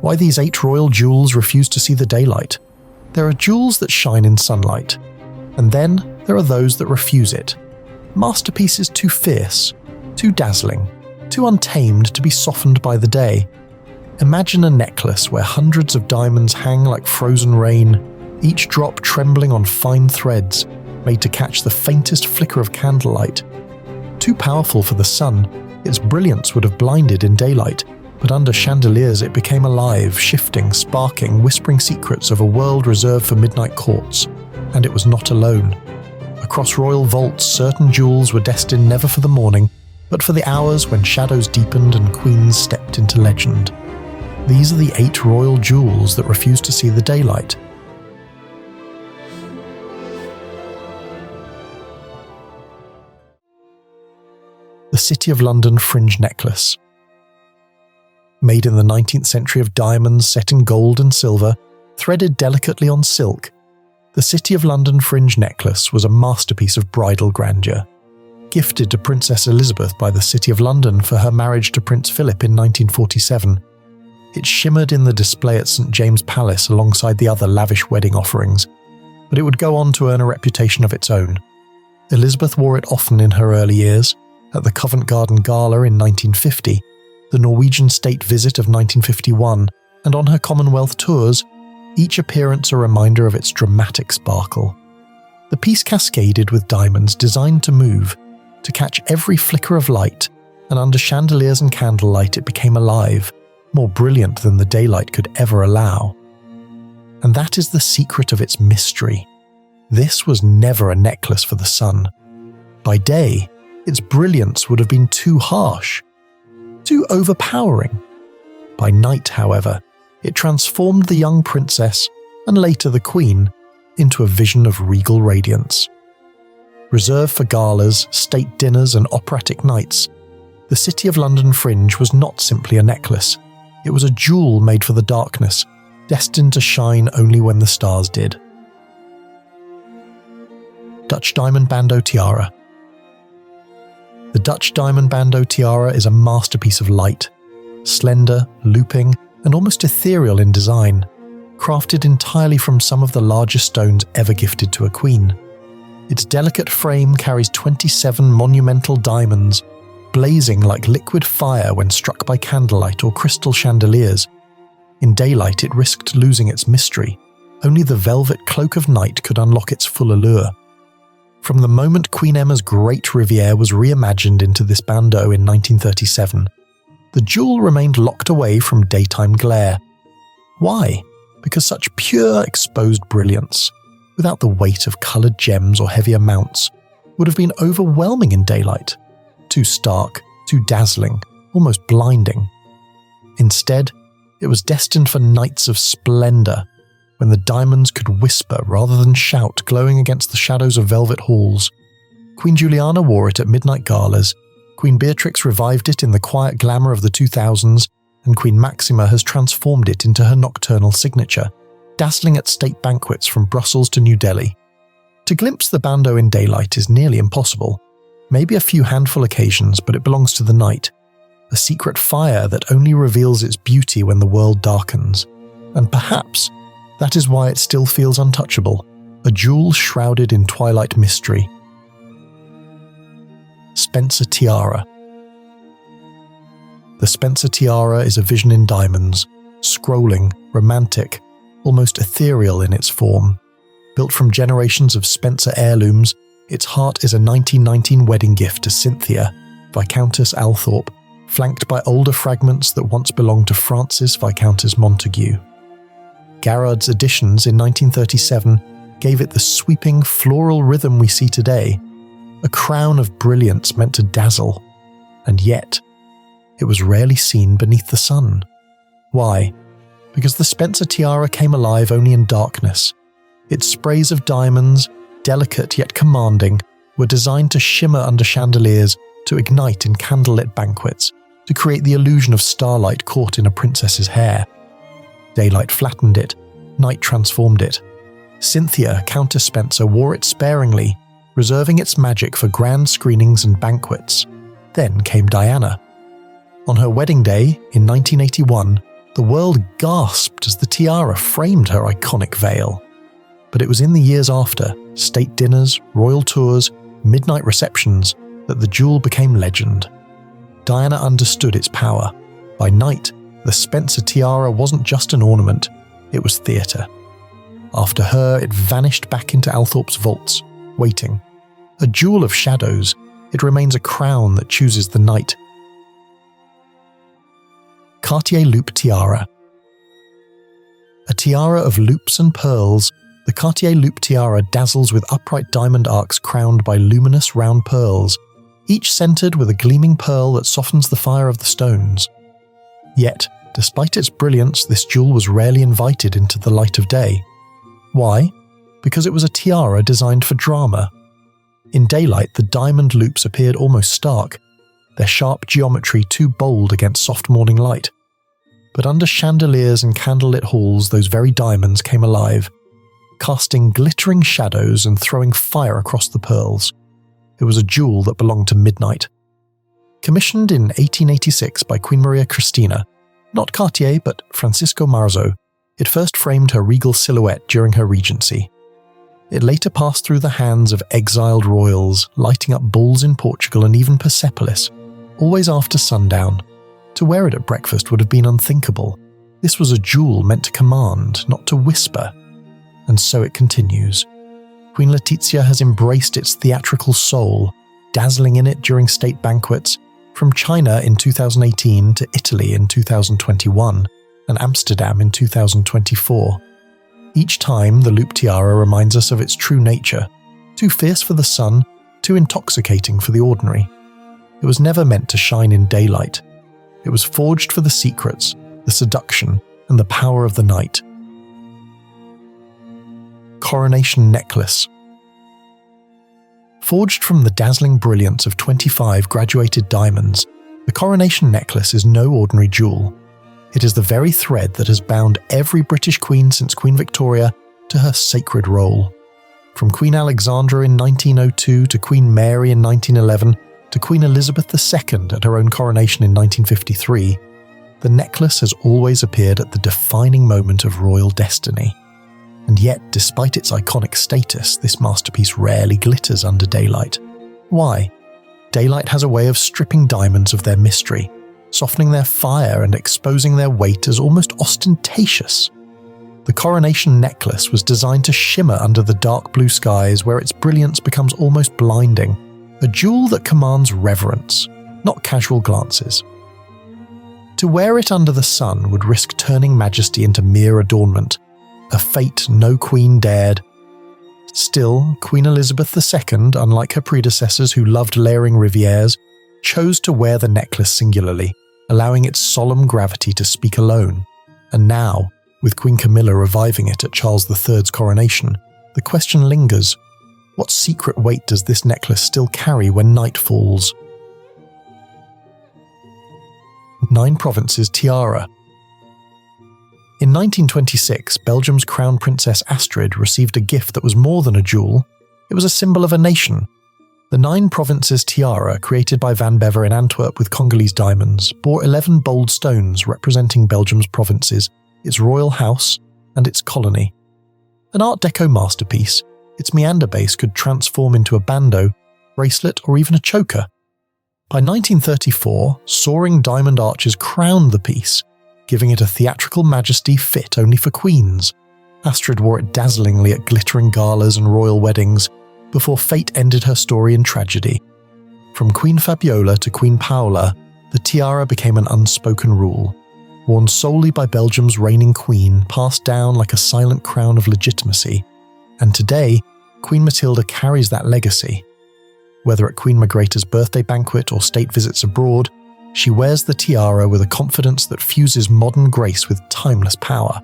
Why these 8 royal jewels refuse to see the daylight? There are jewels that shine in sunlight, and then there are those that refuse it. Masterpieces too fierce, too dazzling, too untamed to be softened by the day. Imagine a necklace where hundreds of diamonds hang like frozen rain, each drop trembling on fine threads, made to catch the faintest flicker of candlelight. Too powerful for the sun, its brilliance would have blinded in daylight, but under chandeliers it became alive, shifting, sparking, whispering secrets of a world reserved for midnight courts. And it was not alone. Across royal vaults, certain jewels were destined never for the morning, but for the hours when shadows deepened and queens stepped into legend. These are the 8 royal jewels that refuse to see the daylight. The City of London Fringe Necklace. Made in the 19th century of diamonds set in gold and silver, threaded delicately on silk, the City of London Fringe Necklace was a masterpiece of bridal grandeur. Gifted to Princess Elizabeth by the City of London for her marriage to Prince Philip in 1947, it shimmered in the display at St James Palace alongside the other lavish wedding offerings, but it would go on to earn a reputation of its own. Elizabeth wore it often in her early years, at the Covent Garden Gala in 1950, the Norwegian state visit of 1951, and on her Commonwealth tours, each appearance a reminder of its dramatic sparkle. The piece cascaded with diamonds designed to move, to catch every flicker of light, and under chandeliers and candlelight it became alive, more brilliant than the daylight could ever allow. And that is the secret of its mystery. This was never a necklace for the sun. By day, its brilliance would have been too harsh, too overpowering. By night, however, it transformed the young princess, and later the queen, into a vision of regal radiance. Reserved for galas, state dinners and operatic nights, the City of London Fringe was not simply a necklace. It was a jewel made for the darkness, destined to shine only when the stars did. Dutch Diamond Bandeau Tiara. The Dutch Diamond Bandeau Tiara is a masterpiece of light, slender, looping, and almost ethereal in design, crafted entirely from some of the largest stones ever gifted to a queen. Its delicate frame carries 27 monumental diamonds, blazing like liquid fire when struck by candlelight or crystal chandeliers. In daylight it risked losing its mystery. Only the velvet cloak of night could unlock its full allure. From the moment Queen Emma's Great Riviere was reimagined into this bandeau in 1937, the jewel remained locked away from daytime glare. Why? Because such pure exposed brilliance, without the weight of coloured gems or heavier mounts, would have been overwhelming in daylight. Too stark, too dazzling, almost blinding. Instead, it was destined for nights of splendour, when the diamonds could whisper rather than shout, glowing against the shadows of velvet halls. Queen Juliana wore it at midnight galas, Queen Beatrix revived it in the quiet glamour of the 2000s, and Queen Maxima has transformed it into her nocturnal signature, dazzling at state banquets from Brussels to New Delhi. To glimpse the bandeau in daylight is nearly impossible. Maybe a few handful occasions, but it belongs to the night, a secret fire that only reveals its beauty when the world darkens. And perhaps that is why it still feels untouchable, a jewel shrouded in twilight mystery. Spencer Tiara. The Spencer Tiara is a vision in diamonds, scrolling, romantic, almost ethereal in its form. Built from generations of Spencer heirlooms, its heart is a 1919 wedding gift to Cynthia, Viscountess Althorpe, flanked by older fragments that once belonged to Frances, Viscountess Montague. Garrard's additions in 1937 gave it the sweeping floral rhythm we see today, a crown of brilliance meant to dazzle, and yet it was rarely seen beneath the sun. Why? Because the Spencer Tiara came alive only in darkness. Its sprays of diamonds, delicate yet commanding, were designed to shimmer under chandeliers, to ignite in candlelit banquets, to create the illusion of starlight caught in a princess's hair. Daylight flattened it, night transformed it. Cynthia, Countess Spencer, wore it sparingly, reserving its magic for grand screenings and banquets. Then came Diana. On her wedding day, in 1981, The world gasped as the tiara framed her iconic veil. But it was in the years after, state dinners, royal tours, midnight receptions, that the jewel became legend. Diana understood its power. By night, the Spencer tiara wasn't just an ornament, it was theatre. After her, it vanished back into Althorp's vaults, waiting. A jewel of shadows, it remains a crown that chooses the night. Cartier Loop Tiara. A tiara of loops and pearls, the Cartier Loop Tiara dazzles with upright diamond arcs crowned by luminous round pearls, each centered with a gleaming pearl that softens the fire of the stones. Yet, despite its brilliance, this jewel was rarely invited into the light of day. Why? Because it was a tiara designed for drama. In daylight, the diamond loops appeared almost stark, their sharp geometry too bold against soft morning light. But under chandeliers and candlelit halls, those very diamonds came alive, casting glittering shadows and throwing fire across the pearls. It was a jewel that belonged to midnight. Commissioned in 1886 by Queen Maria Cristina, not Cartier but Francisco Marzo, it first framed her regal silhouette during her regency. It later passed through the hands of exiled royals, lighting up balls in Portugal and even Persepolis, always after sundown. To wear it at breakfast would have been unthinkable. This was a jewel meant to command, not to whisper. And so it continues. Queen Letizia has embraced its theatrical soul, dazzling in it during state banquets, from China in 2018 to Italy in 2021, and Amsterdam in 2024. Each time, the loop tiara reminds us of its true nature, too fierce for the sun, too intoxicating for the ordinary. It was never meant to shine in daylight. It was forged for the secrets, the seduction, and the power of the night. Coronation Necklace. Forged from the dazzling brilliance of 25 graduated diamonds, the Coronation Necklace is no ordinary jewel. It is the very thread that has bound every British queen since Queen Victoria to her sacred role. From Queen Alexandra in 1902 to Queen Mary in 1911 to Queen Elizabeth II at her own coronation in 1953, the necklace has always appeared at the defining moment of royal destiny. And yet, despite its iconic status, this masterpiece rarely glitters under daylight. Why? Daylight has a way of stripping diamonds of their mystery, softening their fire and exposing their weight as almost ostentatious. The Coronation Necklace was designed to shimmer under the dark blue skies where its brilliance becomes almost blinding, a jewel that commands reverence, not casual glances. To wear it under the sun would risk turning majesty into mere adornment, a fate no queen dared. Still, Queen Elizabeth II, unlike her predecessors who loved layering rivières, chose to wear the necklace singularly, allowing its solemn gravity to speak alone. And now, with Queen Camilla reviving it at Charles III's coronation, the question lingers: what secret weight does this necklace still carry when night falls? 9 Provinces Tiara. In 1926, Belgium's Crown Princess Astrid received a gift that was more than a jewel. It was a symbol of a nation. The 9 Provinces Tiara, created by Van Bever in Antwerp with Congolese diamonds, bore 11 bold stones representing Belgium's provinces, its royal house, and its colony. An Art Deco masterpiece, its meander base could transform into a bandeau, bracelet, or even a choker. By 1934, soaring diamond arches crowned the piece, giving it a theatrical majesty fit only for queens. Astrid wore it dazzlingly at glittering galas and royal weddings, before fate ended her story in tragedy. From Queen Fabiola to Queen Paola, the tiara became an unspoken rule, worn solely by Belgium's reigning queen, passed down like a silent crown of legitimacy. And today, Queen Matilda carries that legacy. Whether at Queen Margrethe's birthday banquet or state visits abroad, she wears the tiara with a confidence that fuses modern grace with timeless power.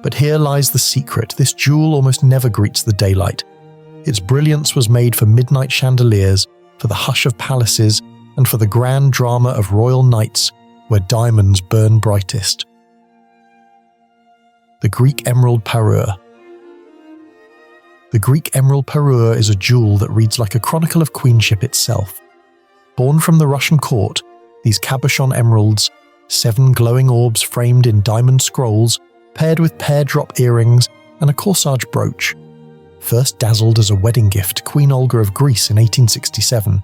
But here lies the secret: this jewel almost never greets the daylight. Its brilliance was made for midnight chandeliers, for the hush of palaces, and for the grand drama of royal nights where diamonds burn brightest. The Greek Emerald Parure. The Greek Emerald Parure is a jewel that reads like a chronicle of queenship itself. Born from the Russian court, these cabochon emeralds, 7 glowing orbs framed in diamond scrolls, paired with pear-drop earrings and a corsage brooch. First dazzled as a wedding gift to Queen Olga of Greece in 1867,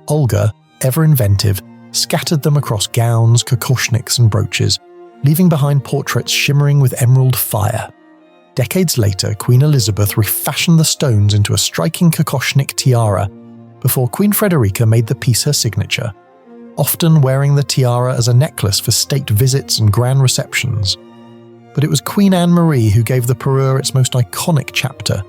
Olga, ever inventive, scattered them across gowns, kokoshniks and brooches, leaving behind portraits shimmering with emerald fire. Decades later, Queen Elizabeth refashioned the stones into a striking kokoshnik tiara, before Queen Frederica made the piece her signature, often wearing the tiara as a necklace for state visits and grand receptions. But it was Queen Anne-Marie who gave the parure its most iconic chapter.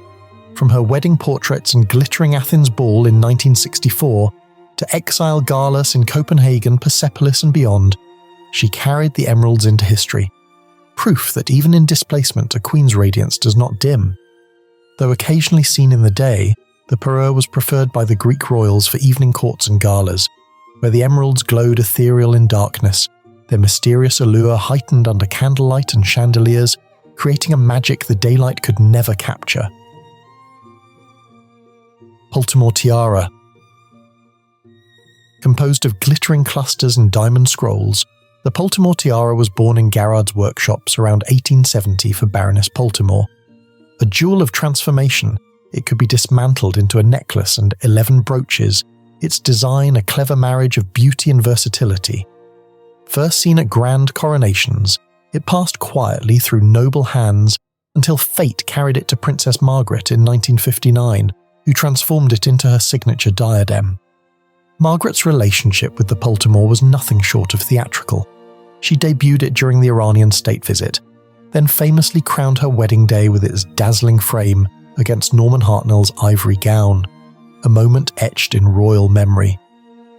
From her wedding portraits and glittering Athens ball in 1964 to exile galas in Copenhagen, Persepolis and beyond, she carried the emeralds into history. Proof that even in displacement, a queen's radiance does not dim. Though occasionally seen in the day, the parure was preferred by the Greek royals for evening courts and galas, where the emeralds glowed ethereal in darkness, their mysterious allure heightened under candlelight and chandeliers, creating a magic the daylight could never capture. Poltimore tiara. Composed of glittering clusters and diamond scrolls, the Poltimore tiara was born in Garrard's workshops around 1870 for Baroness Poltimore. A jewel of transformation, it could be dismantled into a necklace and 11 brooches, its design a clever marriage of beauty and versatility. First seen at grand coronations, it passed quietly through noble hands until fate carried it to Princess Margaret in 1959, who transformed it into her signature diadem. Margaret's relationship with the Poltimore was nothing short of theatrical. She debuted it during the Iranian state visit, then famously crowned her wedding day with its dazzling frame against Norman Hartnell's ivory gown, a moment etched in royal memory.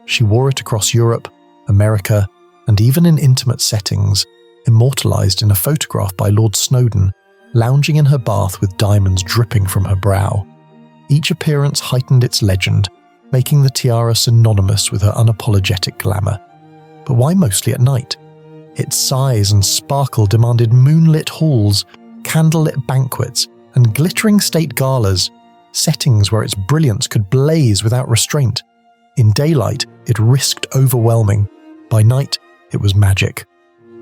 She wore it across Europe, America, and even in intimate settings, immortalized in a photograph by Lord Snowdon, lounging in her bath with diamonds dripping from her brow. Each appearance heightened its legend, making the tiara synonymous with her unapologetic glamour. But why mostly at night? Its size and sparkle demanded moonlit halls, candlelit banquets, and glittering state galas, settings where its brilliance could blaze without restraint. In daylight, it risked overwhelming. By night, it was magic.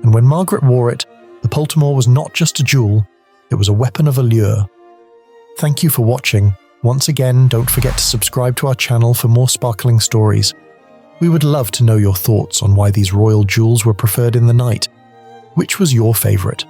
And when Margaret wore it, the Poltimore was not just a jewel, it was a weapon of allure. Thank you for watching. Once again, don't forget to subscribe to our channel for more sparkling stories. We would love to know your thoughts on why these royal jewels were preferred in the night. Which was your favourite?